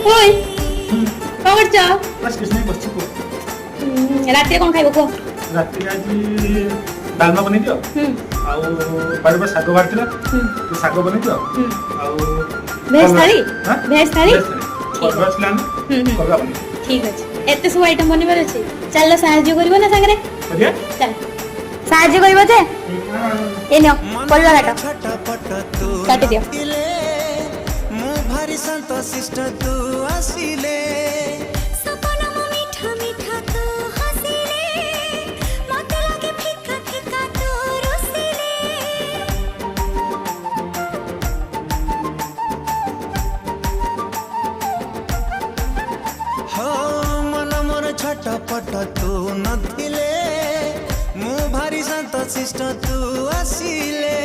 ओय हम्म, कौन करछ बस किस नहीं बच्ची को रात रे कोन खाइबो को रात आज डालमा बनै दियो आउ बारे बारे साग बाहर थिला तो साग बनै दियो आउ भेज थाली हां भेज थाली करवा छला करवा बनै ठीक अछि एते सब आइटम बनिबार अछि चल साहाଯ୍य करबो ना संगरे करिया चल साहाଯ୍य करबो जे ए नियो परिवा काट दियो मु भारी संतोषिष्ट तू आसिले सपना मो मीठा मीठा तू हसिले मते लागे फिका फिका तू रुसिले हो मन मोर छटपट तू नथिले मु भारी संतोषिष्ट तू आसिले